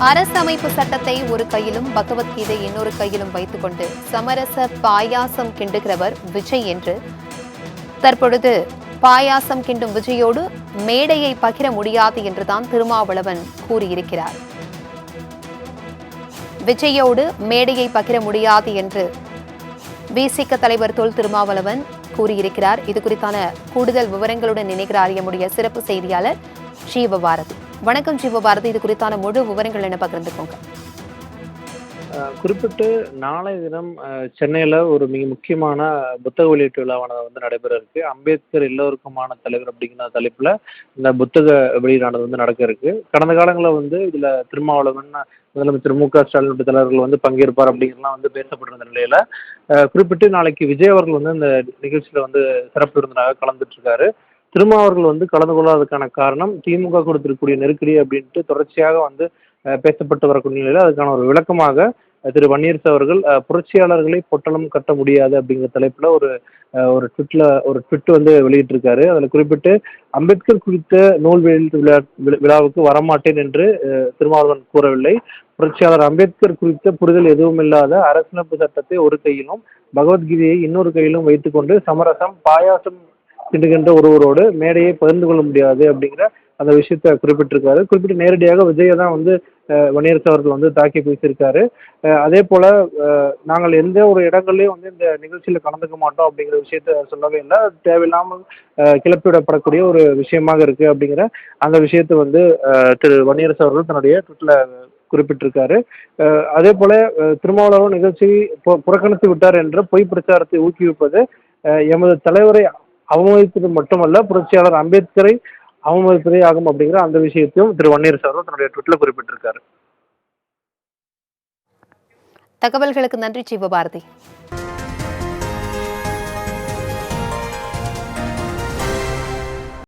அரசமைப்பு சட்டத்தை ஒரு கையிலும் பகவத்கீதை இன்னொரு கையிலும் வைத்துக் கொண்டு சமரச பாயாசம் கிண்டுகிறவர் விஜய் என்று தற்பொழுது பாயாசம் கிண்டும் விஜயோடு மேடையை பகிர முடியாது என்றுதான் திருமாவளவன் கூறியிருக்கிறார். விஜயோடு மேடையை பகிர முடியாது என்று விசிக தலைவர் தொல் திருமாவளவன் கூறியிருக்கிறார். இது குறித்தான கூடுதல் விவரங்களுடன் இணைகிறார் எம்முடைய சிறப்பு செய்தியாளர் ஜீவபாரதி. வணக்கம் ஜீவபாரதி, இது குறித்தான முழு விவரங்கள் என்ன பகிர்ந்துக்கோங்க. குறிப்பிட்டு நாளைய தினம் சென்னையில் ஒரு மிக முக்கியமான புத்தக வெளியீட்டு விழாவானது நடைபெற இருக்கு. அம்பேத்கர் எல்லோருக்குமான தலைவர் அப்படிங்கிற தலைப்புல இந்த புத்தக வெளியீடானது நடக்க இருக்கு. கடந்த காலங்களில் இதுல திருமாவளவன், முதலமைச்சர் மு.க.ஸ்டாலின் உள்ளிட்ட தலைவர்கள் பங்கேற்பார் அப்படிங்கிறலாம் பேசப்பட்டிருந்த நிலையில குறிப்பிட்டு நாளைக்கு விஜய் அவர்கள் இந்த நிகழ்ச்சியில சிறப்பு விருந்தினராக கலந்துட்டு இருக்காரு. திருமாவர்கள் கலந்து கொள்ளாததுக்கான காரணம் திமுக கொடுத்திருக்கக்கூடிய நெருக்கடி அப்படின்ட்டு தொடர்ச்சியாக பேசப்பட்டு வரக்கூடிய நிலையில அதுக்கான ஒரு விளக்கமாக திரு வன்னியரசு அவர்கள் புரட்சியாளர்களை பொட்டலம் கட்ட முடியாது அப்படிங்கிற தலைப்புல ஒரு ட்விட் வெளியிட்டிருக்காரு. அதுல குறிப்பிட்டு அம்பேத்கர் குறித்த நூல் வெளியீட்டு விழாவுக்கு வரமாட்டேன் என்று திருமாவளவன் கூறவில்லை. புரட்சியாளர் அம்பேத்கர் குறித்த புரிதல் எதுவும் இல்லாத அரசியலமைப்பு சட்டத்தை ஒரு கையிலும் பகவத்கீதையை இன்னொரு கையிலும் வைத்துக்கொண்டு சமரசம் பாயாசம் கிண்டுகின்ற ஒருவரோடு மேடையை பகிர்ந்து கொள்ள முடியாது அப்படிங்கிற அந்த விஷயத்த குறிப்பிட்டிருக்காரு. குறிப்பிட்டு நேரடியாக விஜயை தான் வன்னியரசு அவர்கள் தாக்கி பேசியிருக்காரு. அதே போல நாங்கள் எந்த ஒரு இடங்கள்லயும் இந்த நிகழ்ச்சியில கலந்துக்க மாட்டோம் அப்படிங்கிற விஷயத்த சொல்லவே இல்லை. தேவையில்லாமல் கிளப்பிவிடப்படக்கூடிய ஒரு விஷயமாக இருக்கு அப்படிங்கிற அந்த விஷயத்த திரு வன்னியரசு அவர்கள் தன்னுடைய ட்விட்ல குறிப்பிட்டிருக்காரு. அதே போல திருமாவளவன் நிகழ்ச்சி புறக்கணித்து விட்டார் என்ற பொய் பிரச்சாரத்தை ஊக்குவிப்பது எமது தலைவரை அவமதிப்பது மட்டுமல்ல, புரட்சியாளர் அம்பேத்கரை அவமதிப்பதே ஆகும் அப்படிங்கிற அந்த விஷயத்தையும் திரு வன்னியரசு அவர்கள் தன்னுடைய ட்விட்ல குறிப்பிட்டிருக்காரு. தகவல்களுக்கு நன்றி ஜீவபாரதி.